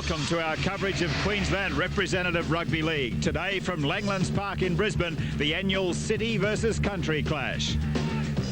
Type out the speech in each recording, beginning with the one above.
welcome to our coverage of Queensland Representative Rugby League. Today from Langlands Park in Brisbane, the annual City versus Country clash.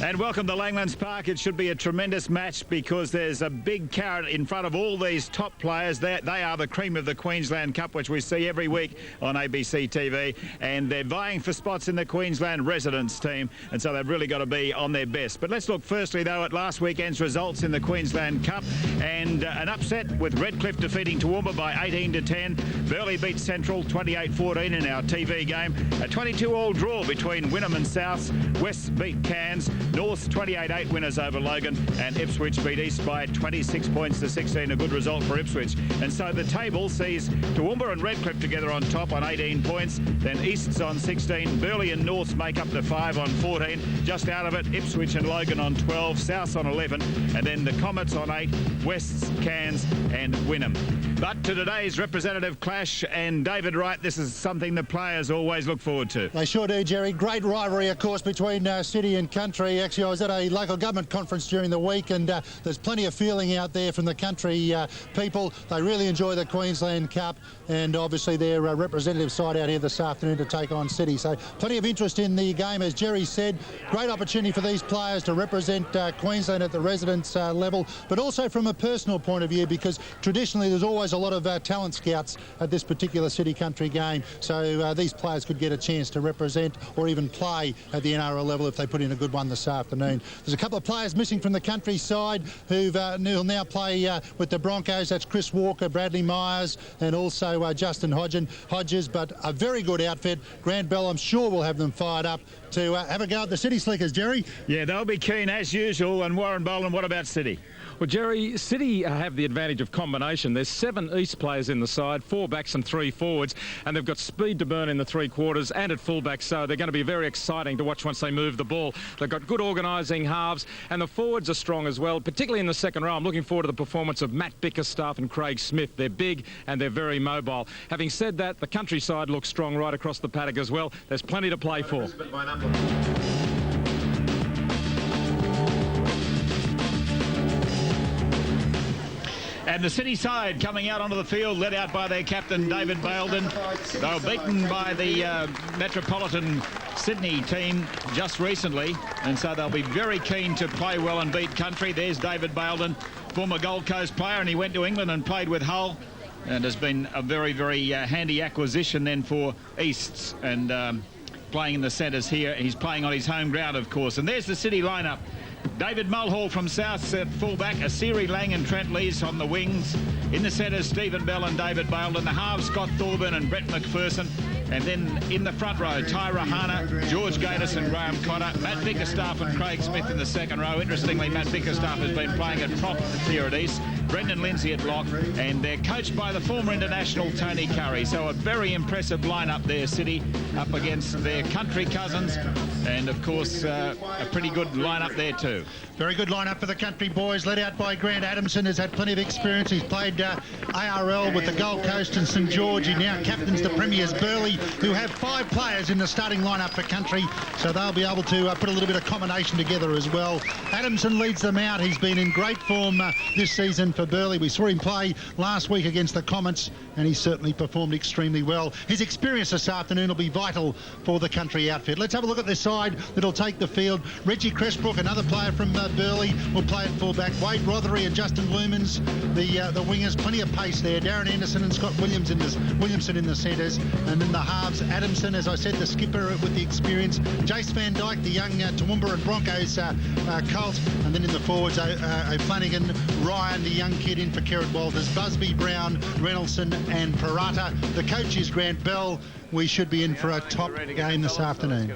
And welcome to Langlands Park. It should be a tremendous match because there's a big carrot in front of all these top players. They are the cream of the Queensland Cup, which we see every week on ABC TV. And they're vying for spots in the Queensland residents team. And so they've really got to be on their best. But let's look firstly, though, at last weekend's results in the Queensland Cup. And an upset with Redcliffe defeating Toowoomba by 18-10. Burleigh beat Central 28-14 in our TV game. A 22-all draw between Wynnum and Souths. West beat Cairns. North 28-8 winners over Logan, and Ipswich beat East by 26 points to 16, a good result for Ipswich. And so the table sees Toowoomba and Redcliffe together on top on 18 points, then East's on 16, Burleigh and North make up the 5 on 14, just out of it Ipswich and Logan on 12, Souths on 11, and then the Comets on 8, Wests, Cairns and Wynnum. But to today's representative clash, and David Wright, this is something the players always look forward to. They sure do, Jerry. Great rivalry, of course, between City and Country. Actually, I was at a local government conference during the week, and there's plenty of feeling out there from the Country people. They really enjoy the Queensland Cup, and obviously their representative side out here this afternoon to take on City. So plenty of interest in the game, as Jerry said. Great opportunity for these players to represent Queensland at the residents level, but also from a personal point of view, because traditionally there's always a lot of talent scouts at this particular City Country game. So these players could get a chance to represent or even play at the NRL level if they put in a good one this afternoon. There's a couple of players missing from the Country side who'll now play with the Broncos. That's Chris Walker, Bradley Myers, and also Justin Hodges. But a very good outfit. Grant Bell, I'm sure, will have them fired up to have a go at the City Slickers, Jerry. Yeah, they'll be keen as usual. And Warren Boland, what about City? Well, Jerry, City have the advantage of combination. There's 7 East players in the side, 4 backs and 3 forwards, and they've got speed to burn in the 3 quarters and at fullback, so they're going to be very exciting to watch once they move the ball. They've got good organising halves, and the forwards are strong as well, particularly in the second row. I'm looking forward to the performance of Matt Bickerstaff and Craig Smith. They're big and they're very mobile. Having said that, the Country side looks strong right across the paddock as well. There's plenty to play for. And the City side coming out onto the field, led out by their captain, David Baildon. They were beaten by the Metropolitan Sydney team just recently, and so they'll be very keen to play well and beat Country. There's David Baildon, former Gold Coast player, and he went to England and played with Hull, and has been a very, very handy acquisition then for Easts, and playing in the centres here. He's playing on his home ground, of course. And there's the City lineup. David Mulhall from South at fullback, Asiri Lang and Trent Lees on the wings. In the centres, Stephen Bell and David Baildon. The halves, Scott Thorburn and Brett McPherson. And then in the front row, Tyra Hana, George Gatiss and Graham Cotter, Matt Bickerstaff and Craig Smith in the second row. Interestingly, Matt Bickerstaff has been playing at prop here at East. Brendan Lindsay at lock, and they're coached by the former international Tony Curry. So a very impressive lineup there, City, up against their Country cousins, and of course a pretty good lineup there too. Very good lineup for the Country boys, led out by Grant Adamson, who's had plenty of experience. He's played ARL with the Gold Coast and St George. He now captains the Premiers Burleigh, who have 5 players in the starting lineup for Country, so they'll be able to put a little bit of combination together as well. Adamson leads them out. He's been in great form this season for Burleigh. We saw him play last week against the Comets, and he certainly performed extremely well. His experience this afternoon will be vital for the Country outfit. Let's have a look at this side that'll take the field. Reggie Cressbrook, another player from Burleigh, will play at fullback. Wade Rothery and Justin Lumans, the wingers. Plenty of pace there. Darren Anderson and Scott Williamson in the centres. And then the halves, Adamson, as I said, the skipper with the experience. Jace Van Dyke, the young Toowoomba and Broncos Colt. And then in the forwards, O'Flanagan, Ryan, the young kid in for Kerrod Walters, Busby, Brown, Reynoldson and Parata. The coach is Grant Bell. We should be in for a top game this afternoon.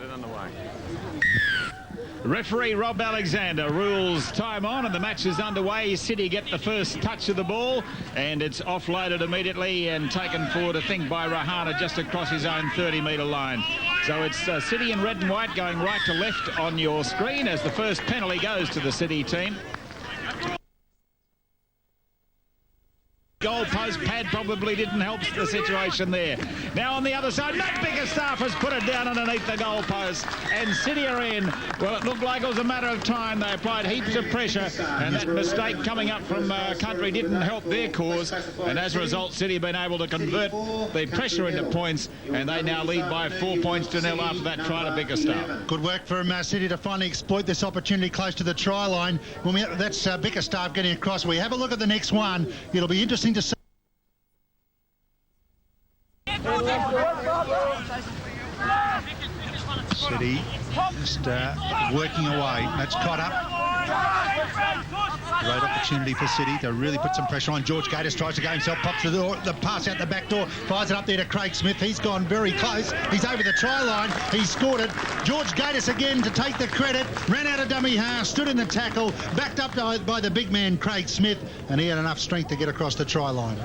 Referee Rob Alexander rules time on, and the match is underway. City get the first touch of the ball, and it's offloaded immediately and taken forward, I think, by Rahana just across his own 30-metre line. So it's City in red and white going right to left on your screen as the first penalty goes to the City team. Goal post pad probably didn't help the situation there. Now on the other side, Matt Bickerstaff has put it down underneath the goalpost, and City are in. Well, it looked like it was a matter of time. They applied heaps of pressure, and that mistake coming up from Country didn't help their cause, and as a result, City have been able to convert the pressure into points, and they now lead by 4 points to 0 after that try to Bickerstaff. Good work from City to finally exploit this opportunity close to the try line. That's Bickerstaff getting across. We have a look at the next one. It'll be interesting to see. City just working away. That's caught up. Great opportunity for City to really put some pressure on. George Gaitis tries to go himself, pops the pass out the back door, fires it up there to Craig Smith. He's gone very close. He's over the try line. He's scored it. George Gaitis again to take the credit. Ran out of dummy half, stood in the tackle, backed up by the big man Craig Smith, and he had enough strength to get across the try line.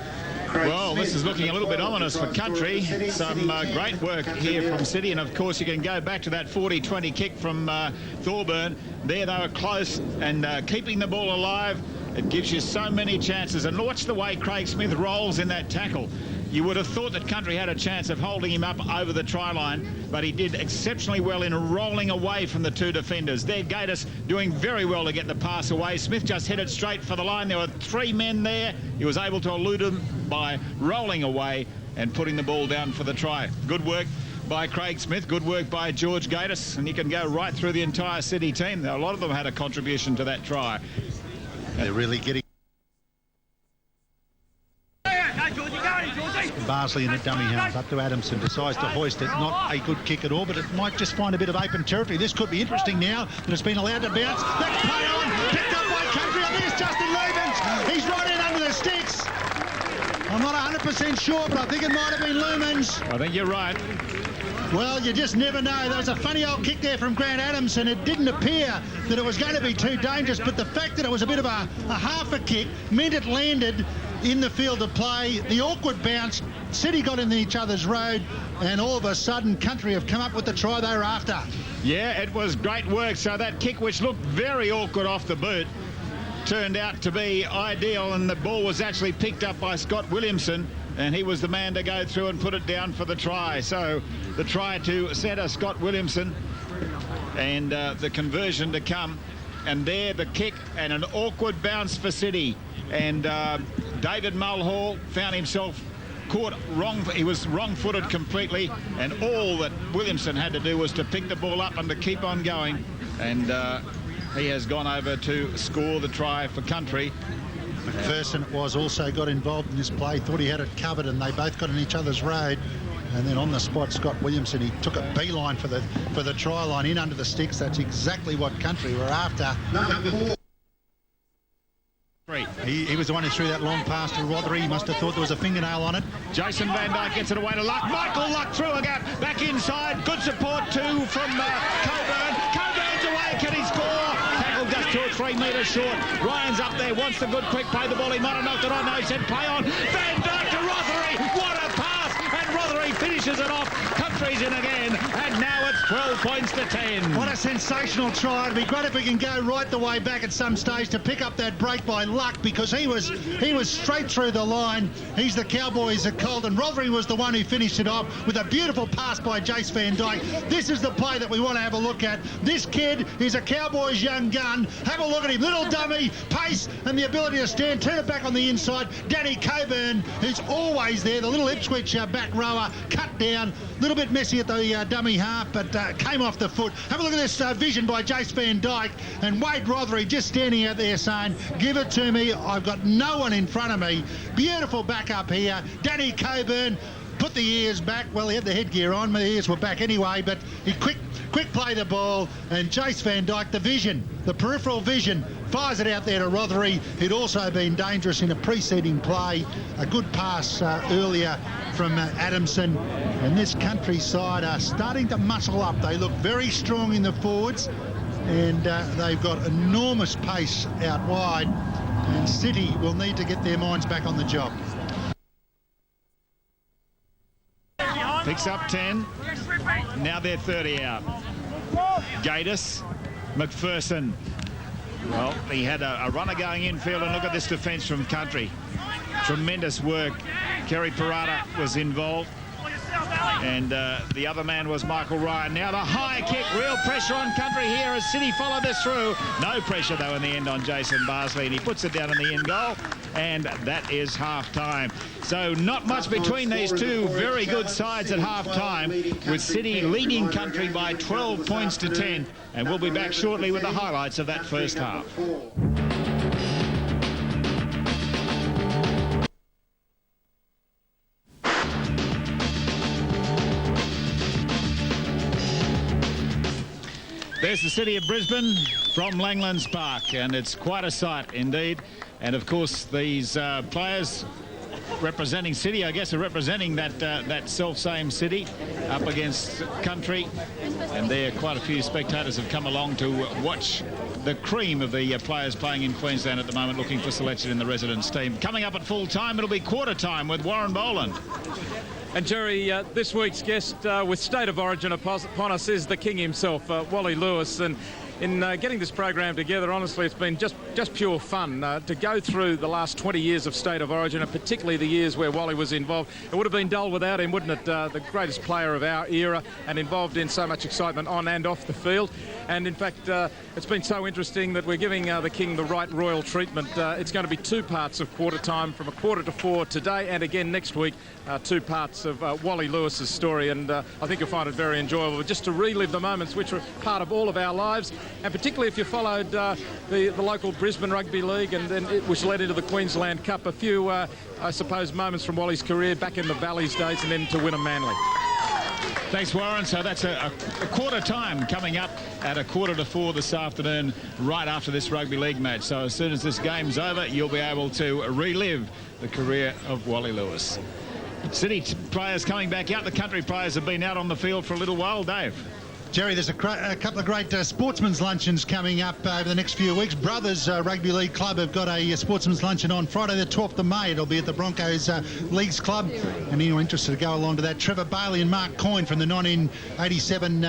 Well, this is looking a little bit ominous for Country. Some great work here from City, and of course you can go back to that 40-20 kick from Thorburn. There they were close, and keeping the ball alive, it gives you so many chances. And watch the way Craig Smith rolls in that tackle. You would have thought that Country had a chance of holding him up over the try line, but he did exceptionally well in rolling away from the two defenders. There, Gaitis doing very well to get the pass away. Smith just headed straight for the line. There were three men there. He was able to elude them by rolling away and putting the ball down for the try. Good work by Craig Smith, good work by George Gaitis, and you can go right through the entire City team. A lot of them had a contribution to that try. They're really getting Barsley in a dummy half up to Adamson, decides to hoist it. Not a good kick at all, but it might just find a bit of open territory. This could be interesting now that it's been allowed to bounce. That's play on, picked up by Country, and there's Justin Lumens. He's right in under the sticks. I'm not 100% sure, but I think it might have been Lumens. I think you're right. Well, you just never know. There was a funny old kick there from Grant Adamson. It didn't appear that it was going to be too dangerous, but the fact that it was a bit of a half a kick meant it landed in the field of play. The awkward bounce, City got in each other's road, and all of a sudden Country have come up with the try they were after. Yeah, it was great work. So that kick, which looked very awkward off the boot, turned out to be ideal, and the ball was actually picked up by Scott Williamson, and he was the man to go through and put it down for the try. So the try to centre Scott Williamson, and the conversion to come, and there the kick and an awkward bounce for City, and David Mulhall found himself caught wrong. He was wrong-footed completely, and all that Williamson had to do was to pick the ball up and to keep on going, and he has gone over to score the try for Country. McPherson also got involved in this play, thought he had it covered, and they both got in each other's road. And then on the spot, Scott Williamson, he took a beeline for the try line in under the sticks. That's exactly what Country were after. He was the one who threw that long pass to Rothery. He must have thought there was a fingernail on it. Jason Van Dyke gets it away to Luck. Michael Luck through a gap, back inside. Good support too from Coburn. Coburn's away. Can he score? Tackle just 2 or 3 metres short. Ryan's up there, wants the good quick play the ball. He might have knocked it on. No, he said play on. Van Dyke to Rothery. What a pass! And Rothery finishes it off. Country's in again, and now it's 12 points to 10. What a sensational try. It'd be great if we can go right the way back at some stage to pick up that break by Luck, because he was straight through the line. He's the Cowboys at Colt, and Rothery was the one who finished it off with a beautiful pass by Jace Van Dyke. This is the play that we want to have a look at. This kid is a Cowboys young gun. Have a look at him. Little dummy, pace, and the ability to stand, turn it back on the inside. Danny Coburn, who's always there, the little Ipswich back rower, cut down, a little bit messy at the dummy half, but came off the foot. Have a look at this vision by Jace Van Dyke, and Wade Rothery just standing out there saying, give it to me, I've got no one in front of me. Beautiful back up here. Danny Coburn put the ears back. Well, he had the headgear on, the ears were back anyway, but he quick play the ball, and Jace Van Dyke, the vision, the peripheral vision, fires it out there to Rothery, who'd also been dangerous in a preceding play. A good pass earlier from Adamson, and this Country side are starting to muscle up. They look very strong in the forwards, and they've got enormous pace out wide, and City will need to get their minds back on the job. Picks up 10. Now they're 30 out. Gaitis, McPherson. Well, he had a runner going infield, and look at this defence from Country. Tremendous work Kerry Parada was involved. And the other man was Michael Ryan. Now the high kick, real pressure on Country here as City follow this through. No pressure, though, in the end on Jason Barsley, and he puts it down in the end goal, and that is half-time. So not much between these two very good sides at half-time, with City leading Country by 12 points to 10, and we'll be back shortly with the highlights of that first half. There's the City of Brisbane from Langlands Park, and it's quite a sight indeed. And of course, these players representing City, I guess, are representing that self-same City up against Country. And there, quite a few spectators have come along to watch the cream of the players playing in Queensland at the moment, looking for selection in the residents team. Coming up at full time, it'll be quarter time with Warren Boland. And Jerry, this week's guest with State of Origin upon us is the King himself, Wally Lewis. And in getting this program together, honestly, it's been just pure fun to go through the last 20 years of State of Origin, and particularly the years where Wally was involved. It would have been dull without him, wouldn't it? The greatest player of our era, and involved in so much excitement on and off the field. And in fact, it's been so interesting that we're giving the King the right royal treatment. It's going to be two parts of quarter time, from 3:45 today and again next week, two parts of Wally Lewis's story. And I think you'll find it very enjoyable just to relive the moments which were part of all of our lives, and particularly if you followed the local Brisbane Rugby League, and then which led into the Queensland Cup. A few, I suppose, moments from Wally's career back in the Valleys days and then to Wynnum Manly. Thanks, Warren. So that's a quarter time coming up at 3:45 this afternoon, right after this rugby league match. So as soon as this game's over, you'll be able to relive the career of Wally Lewis. City players coming back out. The Country players have been out on the field for a little while. Dave. Jerry, there's a couple of great sportsmen's luncheons coming up over the next few weeks. Brothers Rugby League Club have got a sportsmen's luncheon on Friday the 12th of May. It'll be at the Broncos Leagues Club. And anyone interested to go along to that, Trevor Bailey and Mark Coyne from the 1987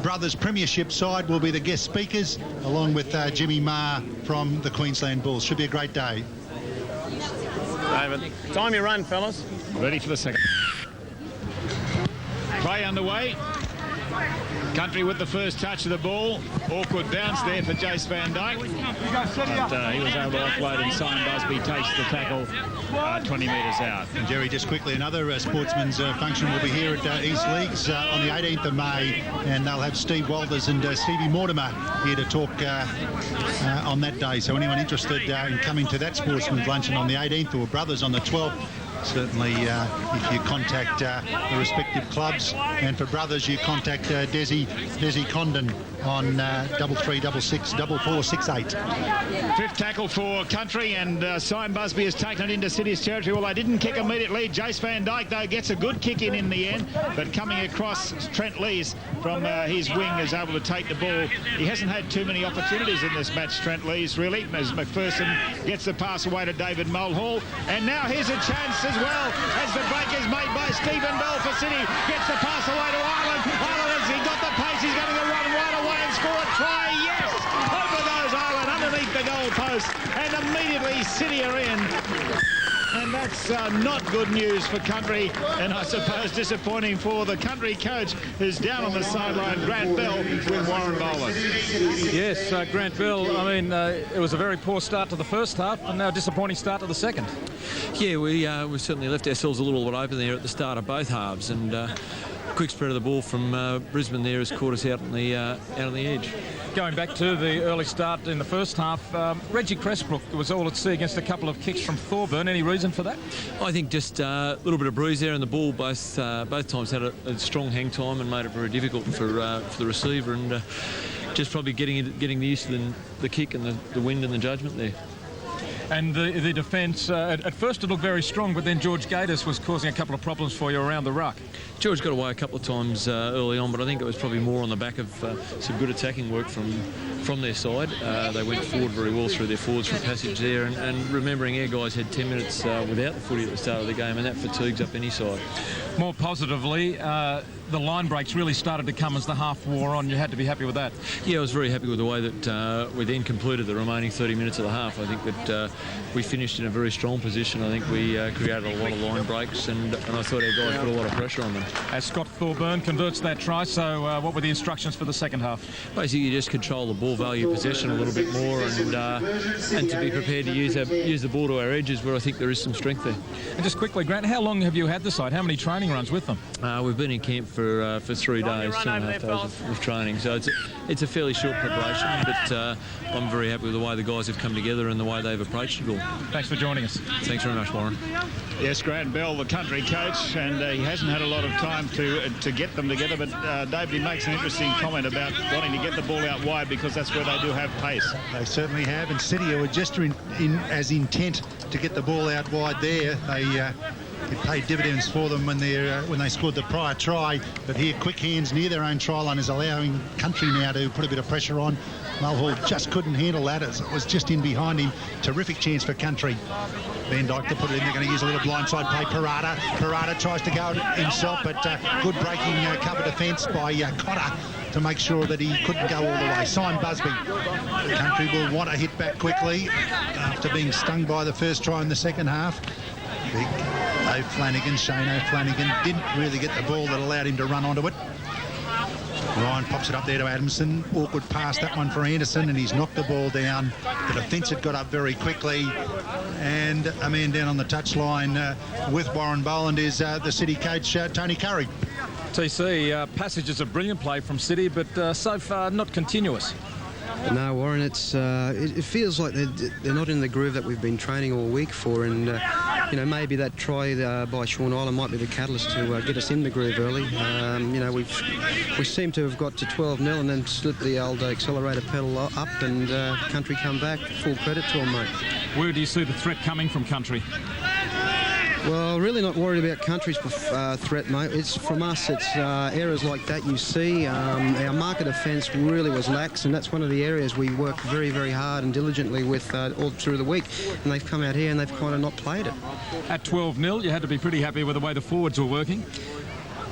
Brothers Premiership side will be the guest speakers, along with Jimmy Marr from the Queensland Bulls. Should be a great day. David, time you run, fellas. Ready for the second. Play underway. Country with the first touch of the ball. Awkward bounce there for Jace Van Dyke. But he was able to offload, and Simon Busby takes the tackle 20 metres out. And Jerry, just quickly, another sportsman's function will be here at East Leagues on the 18th of May, and they'll have Steve Walters and Stevie Mortimer here to talk on that day. So anyone interested in coming to that sportsman's luncheon on the 18th, or Brothers on the 12th, certainly if you contact the respective clubs, and for Brothers you contact Desi Condon on 3366 4468. Fifth tackle for Country, and Simon Busby has taken it into City's territory. Well, they didn't kick immediately. Jace Van Dyke, though, gets a good kick in the end, but coming across, Trent Lees from his wing is able to take the ball. He hasn't had too many opportunities in this match, Trent Lees, really, as McPherson gets the pass away to David Mulhall. And now here's a chance as well, as the break is made by Stephen Bell for City. Gets the pass away to Ireland. Ireland, he got the pace. He's going to run right away and score a try. Yes! Over goes Ireland, underneath the goal post. And immediately City are in. And that's not good news for Country, and I suppose disappointing for the Country coach, who's down on the sideline, Grant Bell, with Warren Boland. Yes, Grant Bell, I mean, it was a very poor start to the first half, and now a disappointing start to the second. Yeah, we certainly left ourselves a little bit open there at the start of both halves, and quick spread of the ball from Brisbane there has caught us out on the edge. Going back to the early start in the first half, Reggie Cressbrook was all at sea against a couple of kicks from Thorburn. Any reason for that? I think just a little bit of bruise there, and the ball both times had a strong hang time and made it very difficult for the receiver, and just probably getting used to the kick and the wind and the judgment there. And the defence, at first it looked very strong, but then George Gatiss was causing a couple of problems for you around the ruck. George got away a couple of times early on, but I think it was probably more on the back of some good attacking work from their side. They went forward very well through their forwards from passage there, and remembering our guys had 10 minutes without the footy at the start of the game, and that fatigues up any side. More positively, the line breaks really started to come as the half wore on. You had to be happy with that. Yeah, I was very happy with the way that we then concluded the remaining 30 minutes of the half. I think that we finished in a very strong position. I think we created a lot of line breaks, and I thought our guys put a lot of pressure on them. As Scott Thorburn converts that try, so what were the instructions for the second half? Basically, you just control the ball, value possession a little bit more, and to be prepared to use the ball to our edges where I think there is some strength there. And just quickly, Grant, how long have you had the side? How many training runs with them? We've been in camp for 3 days, 2.5 days of training, so it's a fairly short preparation, but I'm very happy with the way the guys have come together and the way they've approached it all. Thanks for joining us. Thanks very much, Warren. Yes, Grant Bell, the country coach, and he hasn't had a lot of time to get them together, but David, he makes an interesting comment about wanting to get the ball out wide because that's where they do have pace. They certainly have, and City were just as intent to get the ball out wide there. It paid dividends for them when they scored the prior try, but here quick hands near their own try line is allowing Country now to put a bit of pressure on. Mulhall just couldn't handle that as it was just in behind him. Terrific chance for Country. Van Dyke to put it in. They're going to use a little blindside play. Parada tries to go himself, but good breaking cover defence by Cotter to make sure that he couldn't go all the way. Simon Busby. Country will want to hit back quickly after being stung by the first try in the second half. Big Shane O'Flanagan didn't really get the ball that allowed him to run onto it. Ryan pops it up there to Adamson. Awkward pass, that one for Anderson, and he's knocked the ball down. The defence had got up very quickly, and a man down on the touchline with Warren Boland is the City coach, Tony Curry. TC, passages of brilliant play from City, but so far not continuous. No, Warren, it feels like they're not in the groove that we've been training all week for, and maybe that try by Sean Island might be the catalyst to get us in the groove early. We seem to have got to 12-0 and then slipped the old accelerator pedal up, and Country come back. Full credit to them, mate. Where do you see the threat coming from, Country? Well, really not worried about Country's threat, mate. It's from us. It's errors like that you see. Our marker defence really was lax, and that's one of the areas we worked very, very hard and diligently with all through the week. And they've come out here and they've kind of not played it. At 12-0, you had to be pretty happy with the way the forwards were working.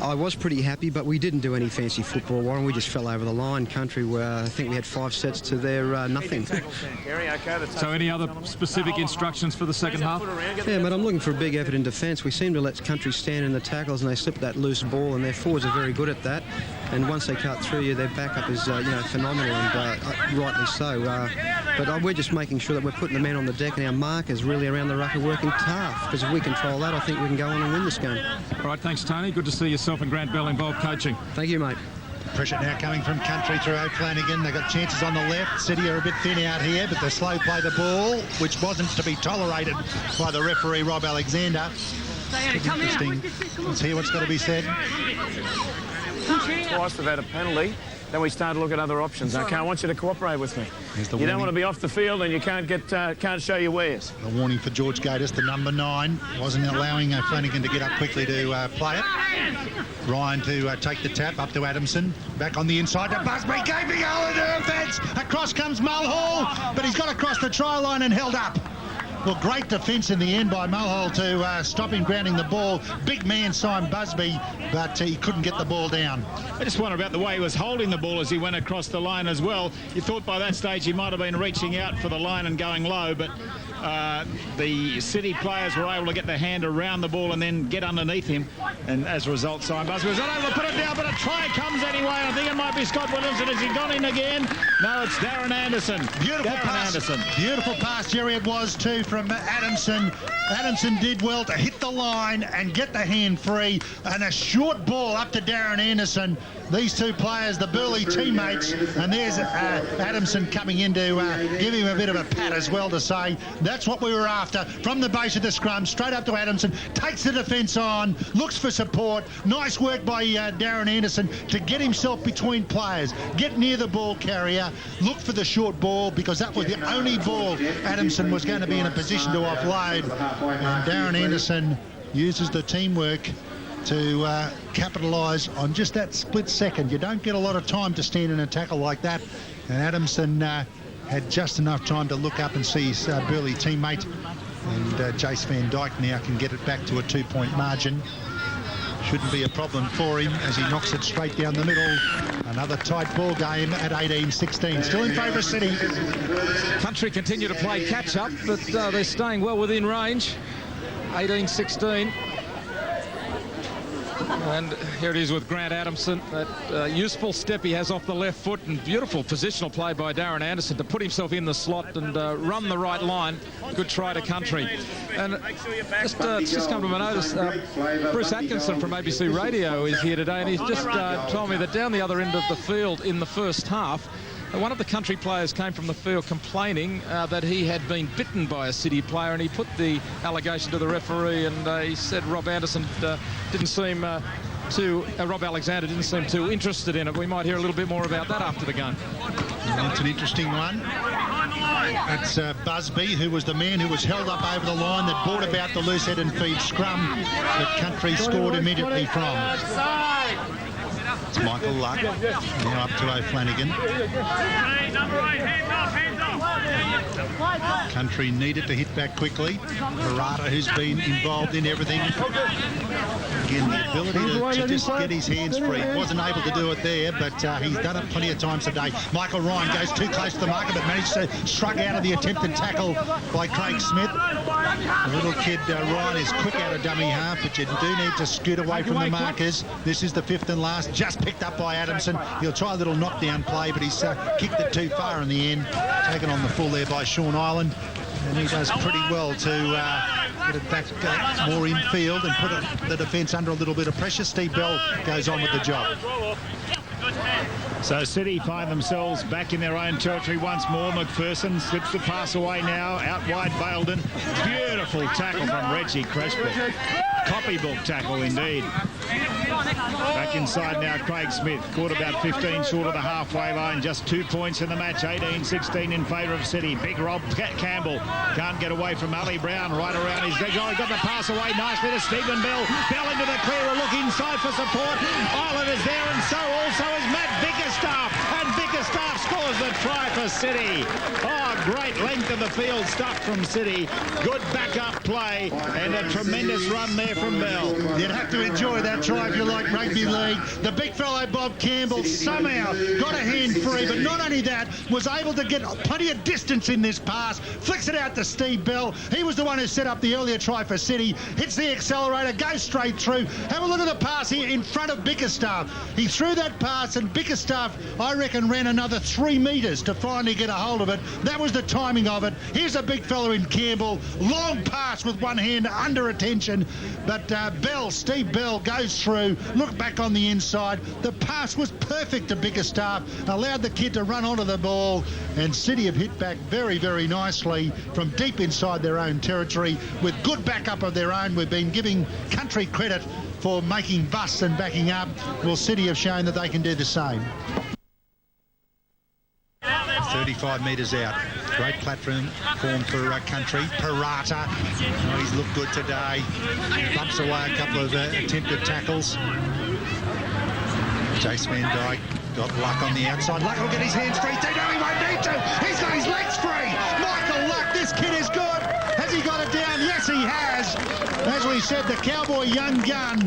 I was pretty happy, but we didn't do any fancy football, Warren. We just fell over the line. Country, I think we had 5 sets to their nothing. So any other specific instructions for the second half? Yeah, but I'm looking for a big effort in defence. We seem to let Country stand in the tackles and they slip that loose ball, and their forwards are very good at that. And once they cut through you, their backup is phenomenal, and rightly so. But we're just making sure that we're putting the men on the deck and our markers really around the ruck are working tough, because if we control that, I think we can go on and win this game. All right, thanks, Tony. Good to see yourself and Grant Bell involved coaching. Thank you, mate. Pressure now coming from Country through O'Flanagan. They've got chances on the left. City are a bit thin out here, but they slow play the ball, which wasn't to be tolerated by the referee, Rob Alexander. Interesting. Let's hear what's got to be said. Twice they've had a penalty. Then we start to look at other options. Okay, I want you to cooperate with me. You don't want to be off the field and you can't show your wares. A warning for George Gatus, the number 9. Wasn't allowing Flanagan to get up quickly to play it. Ryan to take the tap up to Adamson. Back on the inside to Busby. Gaping hole into the fence. Across comes Mulhall, but he's got across the try line and held up. Well, great defence in the end by Mulhall to stop him grounding the ball. Big man Simon Busby, but he couldn't get the ball down. I just wonder about the way he was holding the ball as he went across the line as well. You thought by that stage he might have been reaching out for the line and going low, but the City players were able to get their hand around the ball and then get underneath him, and as a result Simon Busby was not able to put it down, but a try comes anyway. I think it might be Scott Williamson. Has he gone in again? No, it's Darren Anderson. Beautiful pass, Jerry, it was too, from Adamson. Adamson did well to hit the line and get the hand free, and a short ball up to Darren Anderson. These two players, the Burley teammates, and there's Adamson coming in to give him a bit of a pat as well, to say that's what we were after. From the base of the scrum, straight up to Adamson, takes the defence on, looks for support. Nice work by Darren Anderson to get himself between players, get near the ball carrier, look for the short ball, because that was the only ball Adamson was going to be in a position to offload. And Darren Anderson uses the teamwork to capitalise on just that split second. You don't get a lot of time to stand in a tackle like that, and Adamson had just enough time to look up and see his Burley teammate, and Jace Van Dyke now can get it back to a 2-point margin. shouldn't be a problem for him as he knocks it straight down the middle. Another tight ball game at 18-16. Still in favour of City. Country continue to play catch-up, but they're staying well within range. 18-16. And here it is with Grant Adamson. That useful step he has off the left foot, and beautiful positional play by Darren Anderson to put himself in the slot and run the right line. Good try to Country. And just come to my notice, Bruce Atkinson from ABC Radio is here today, and he's just told me that down the other end of the field in the first half, one of the Country players came from the field complaining that he had been bitten by a City player, and he put the allegation to the referee, and he said Rob Anderson didn't seem Rob Alexander didn't seem too interested in it. We might hear a little bit more about that after the game. That's an interesting one. That's Busby, who was the man who was held up over the line that brought about the loose head and feed scrum that Country scored immediately from. It's Michael Luck, now up to O'Flanagan. Country needed to hit back quickly. Parata, who's been involved in everything. Again, the ability to just get his hands free. Wasn't able to do it there, but he's done it plenty of times today. Michael Ryan goes too close to the marker, but managed to shrug out of the attempted tackle by Craig Smith. The little kid, Ryan, is quick out of dummy half, but you do need to scoot away from the markers. This is the fifth and last, just picked up by Adamson. He'll try a little knockdown play, but he's kicked it too far in the end. Taken on the full there by Sean Ireland. And he does pretty well to get it back more infield and put the defence under a little bit of pressure. Steve Bell goes on with the job. So City find themselves back in their own territory once more. McPherson slips the pass away now. Out wide, Baildon. Beautiful tackle from Reggie Crespo. Copybook tackle indeed. Back inside now, Craig Smith. Caught about 15 short of the halfway line. Just 2 points in the match. 18-16 in favour of City. Big Rob Campbell can't get away from Ali Brown. Right around his leg. Oh, he got the pass away nicely to Stephen Bell. Bell into the clear. Look inside for support. Ireland is there, and so also is Matt Bickerstaff. And Bickerstaff scores the try for City. Oh, great length of the field stuff from City. Good backup play and a tremendous run there from Bell. You'd have to enjoy that try if you like rugby league. The big fellow Bob Campbell somehow got a hand free, but not only that, was able to get plenty of distance in this pass. Flicks it out to Steve Bell. He was the one who set up the earlier try for City. Hits the accelerator, goes straight through. Have a look at the pass here in front of Bickerstaff. He threw that pass, and Bickerstaff, I reckon, ran another 3 metres to finally get a hold of it. That was the timing of it. Here's a big fellow in Campbell. Long pass with one hand under attention, but Steve Bell goes through. Look back on the inside. The pass was perfect to Bickerstaff. Allowed the kid to run onto the ball, and City have hit back very, very nicely from deep inside their own territory with good backup of their own. We've been giving Country credit for making busts and backing up. Well, City have shown that they can do the same. 35 metres out. Great platform form for Country. Parata, he's looked good today. Bumps away a couple of attempted tackles. Jace Van Dyke got Luck on the outside. Luck will get his hands free. No, he won't need to. He's got his legs free. Michael Luck, this kid is good. Has he got it down? Yes, he has. As we said, the Cowboy young gun,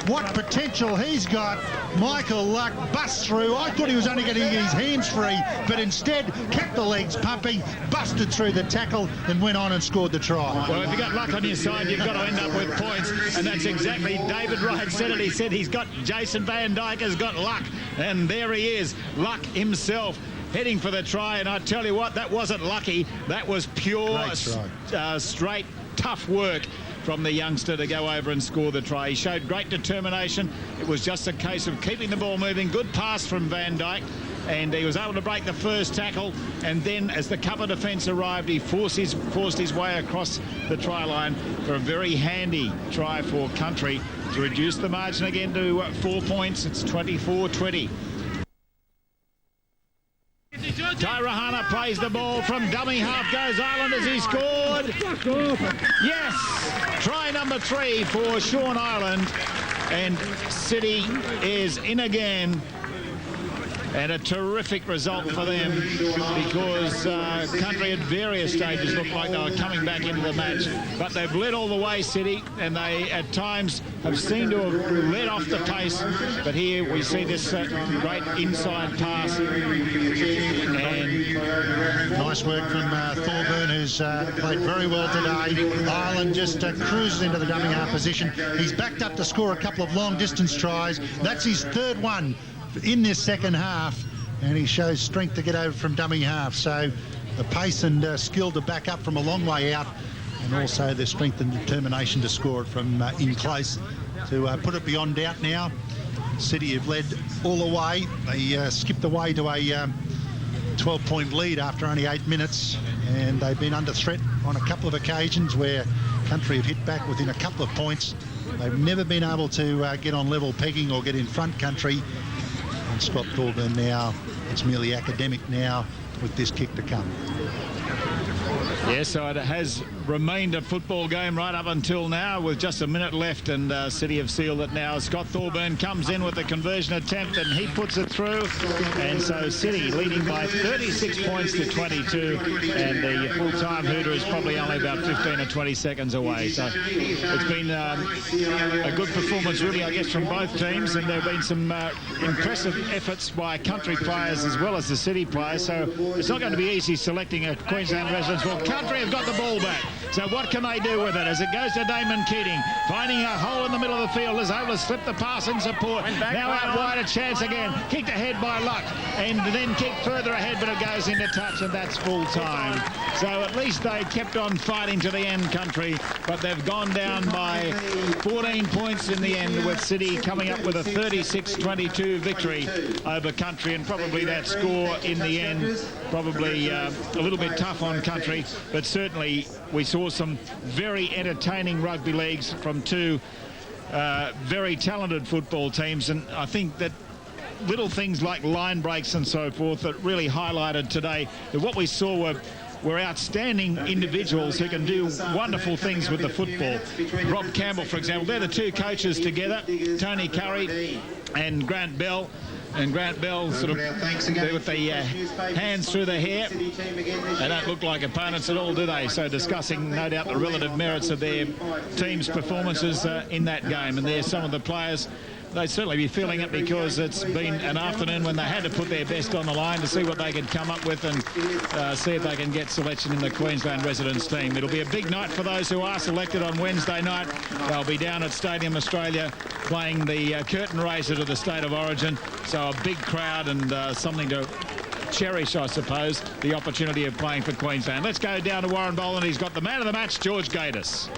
what potential he's got. Michael Luck busts through. I thought he was only going to get his hands free, but instead kept the legs pumping, busted through the tackle, and went on and scored the try. Well, if you've got Luck on your side, you've got to end up with points, and that's exactly David Wright said it. He said he's got Jason Van Dyke has got Luck, and there he is, Luck himself, heading for the try. And I tell you what, that wasn't lucky. That was pure, straight, tough work from the youngster to go over and score the try. He showed great determination. It was just a case of keeping the ball moving. Good pass from Van Dyke, and he was able to break the first tackle, and then as the cover defence arrived, he forced his way across the try line for a very handy try for Country to reduce the margin again to 4 points. It's 24-20. Tairahana plays the ball from dummy half, goes Ireland as he scored. Yes! Try number 3 for Sean Ireland, and City is in again. And a terrific result for them because Country at various stages looked like they were coming back into the match. But they've led all the way, City, and they at times have seemed to have let off the pace. But here we see this great inside pass. And nice work from Thorburn, who's played very well today. Ireland just cruises into the dummy half position. He's backed up to score a couple of long-distance tries. That's his third one in this second half, and he shows strength to get over from dummy half. So the pace and skill to back up from a long way out, and also the strength and determination to score it from in close to put it beyond doubt now. City have led all the way. They skipped away to a 12-point lead after only 8 minutes, and they've been under threat on a couple of occasions where Country have hit back within a couple of points. They've never been able to get on level pegging or get in front, Country. And Scott Thorburn now, it's merely academic now with this kick to come. Yes, so it has remained a football game right up until now with just a minute left, and City have sealed it now. Scott Thorburn comes in with the conversion attempt and he puts it through, and so City leading by 36 points to 22, and the full-time hooter is probably only about 15 or 20 seconds away. So it's been a good performance really, I guess, from both teams, and there have been some impressive efforts by Country players as well as the City players, so it's not going to be easy selecting a Queensland residence. Well, Country have got the ball back. So what can they do with it as it goes to Damon Keating, finding a hole in the middle of the field, is able to slip the pass in support. Now out wide, a chance again. Kicked ahead by Luck, and then kicked further ahead, but it goes into touch, and that's full time. So at least they kept on fighting to the end, Country, but they've gone down by 14 points in the end, with City coming up with a 36-22 victory over Country, and probably that score in the end probably a little bit tough on Country, but certainly we saw some very entertaining rugby leagues from two very talented football teams, and I think that little things like line breaks and so forth that really highlighted today that what we saw were outstanding individuals who can do wonderful things with the football. Rob Campbell, for example, they're the two coaches together, Tony Curry and Grant Bell. And Grant Bell sort of there with the hands through the hair. They don't look like opponents at all, do they? So discussing, no doubt, the relative merits of their team's performances in that game. And there's some of the players. They'd certainly be feeling it because it's been an afternoon when they had to put their best on the line to see what they could come up with and see if they can get selection in the Queensland residents team. It'll be a big night for those who are selected on Wednesday night. They'll be down at Stadium Australia playing the curtain raiser to the State of Origin. So a big crowd and something to cherish, I suppose, the opportunity of playing for Queensland. Let's go down to Warrnambool, and he's got the man of the match, George Gaitis.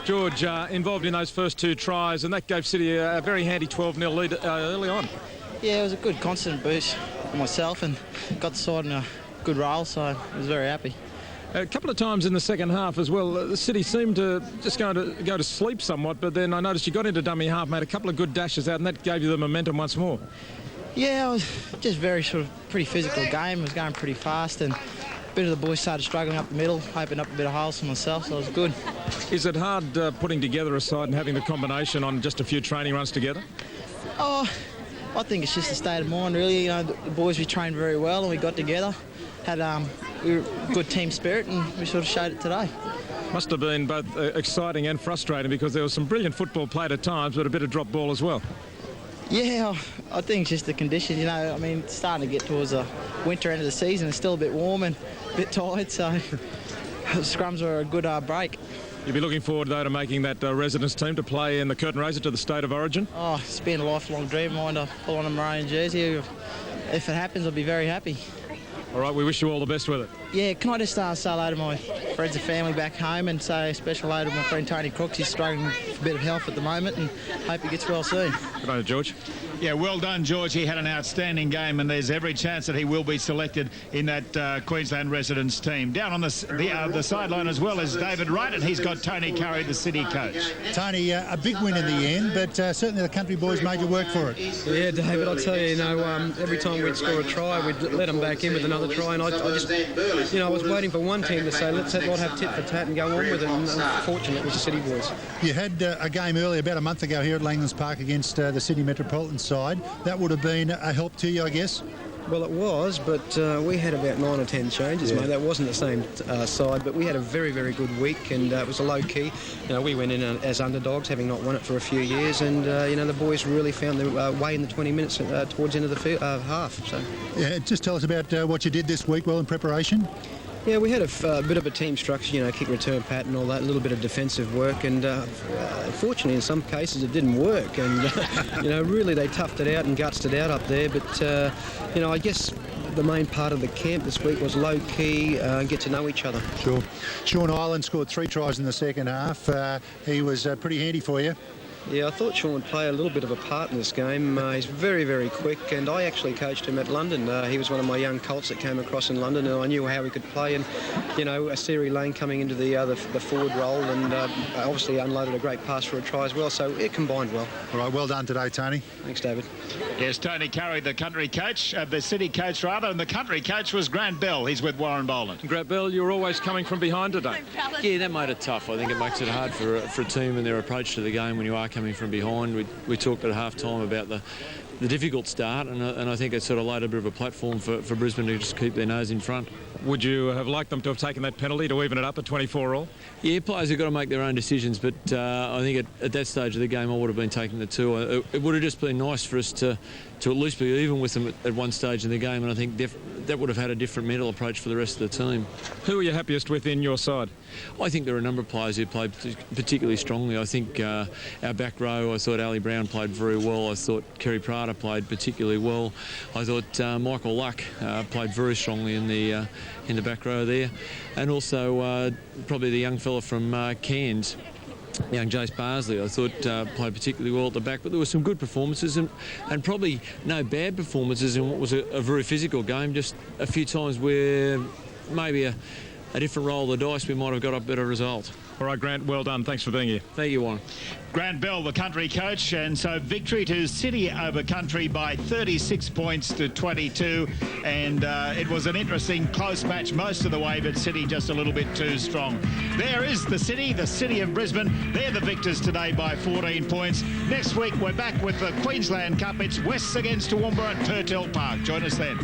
George involved in those first two tries, and that gave City a very handy 12-0 lead early on. Yeah, it was a good constant boost for myself and got the side in a good roll, so I was very happy. A couple of times in the second half as well, the City seemed to just go to sleep somewhat, but then I noticed you got into dummy half, made a couple of good dashes out, and that gave you the momentum once more. Yeah, it was just very sort of pretty physical game. It was going pretty fast, and a bit of the boys started struggling up the middle, opened up a bit of holes for myself, so it was good. Is it hard putting together a side and having the combination on just a few training runs together? Oh, I think it's just a state of mind, really. You know, the boys, we trained very well and we got together, had we were good team spirit, and we sort of showed it today. Must have been both exciting and frustrating because there was some brilliant football played at times, but a bit of drop ball as well. Yeah, I think it's just the conditions, you know. I mean, it's starting to get towards the winter end of the season. It's still a bit warm and a bit tired, so scrums are a good break. You'll be looking forward, though, to making that residence team to play in the curtain raiser to the State of Origin? Oh, it's been a lifelong dream of mine to pull on a Maroon jersey. If it happens, I'll be very happy. All right, we wish you all the best with it. Yeah, can I just say hello to my friends and family back home and say a special hello to my friend Tony Crooks. He's struggling with a bit of health at the moment and hope he gets well soon. Good on you, George. Yeah, well done, George. He had an outstanding game, and there's every chance that he will be selected in that Queensland residents team. Down on the sideline as well as David Wright, and he's got Tony Curry, the City coach. Tony, a big win in the end, but certainly the Country boys made you work for it. Yeah, David, I'll tell you, every time we'd score a try, we'd let them back in with another try, and I just, I was waiting for one team to say, let's not have tit for tat and go on with it, and unfortunately it was the City boys. You had a game earlier, about a month ago here at Langlands Park against the Sydney Metropolitan side. That would have been a help to you, I guess? Well, it was, but we had about 9 or 10 changes, mate. That wasn't the same side, but we had a very, very good week, and it was a low key. You know, we went in as underdogs, having not won it for a few years, and you know, the boys really found their way in the 20 minutes towards the end of the half. So, yeah, just tell us about what you did this week, well, in preparation. Yeah, we had a bit of a team structure, you know, kick return pattern, all that, a little bit of defensive work, and unfortunately in some cases it didn't work, and you know, really they toughed it out and gutsed it out up there, but you know, I guess the main part of the camp this week was low key, get to know each other. Sure. Sean Ireland scored 3 tries in the second half. He was pretty handy for you. Yeah, I thought Sean would play a little bit of a part in this game. He's very, very quick, and I actually coached him at London. He was one of my young colts that came across in London, and I knew how he could play. And, you know, a Siri Lane coming into the forward role, and obviously unloaded a great pass for a try as well. So it combined well. All right, well done today, Tony. Thanks, David. Yes, Tony Curry, the country coach, the city coach rather, and the country coach was Grant Bell. He's with Warren Boland. Grant Bell, you're always coming from behind today. Yeah, that made it tough. I think it makes it hard for a team and their approach to the game when you are coming from behind. We talked at half-time about the difficult start, and I think it sort of laid a bit of a platform for Brisbane to just keep their nose in front. Would you have liked them to have taken that penalty to even it up at 24 all? Yeah, players have got to make their own decisions, but I think at that stage of the game I would have been taking the 2. It would have just been nice for us to at least be even with them at one stage in the game, and I think that would have had a different mental approach for the rest of the team. Who are you happiest with in your side? I think there are a number of players who played particularly strongly. I think our back row, I thought Ali Brown played very well. I thought Kerry Prada played particularly well. I thought Michael Luck played very strongly in the back row there. And also probably the young fella from Cairns, young Jace Barsley, I thought played particularly well at the back, but there were some good performances and probably no bad performances in what was a very physical game, just a few times where maybe a different roll of the dice we might have got a better result. All right, Grant, well done. Thanks for being here. Thank you, Warren. Grant Bell, the country coach, and so victory to City over country by 36 points to 22, and it was an interesting close match most of the way, but City just a little bit too strong. There is the City of Brisbane. They're the victors today by 14 points. Next week we're back with the Queensland Cup. It's Wests against Toowoomba at Turtle Park. Join us then.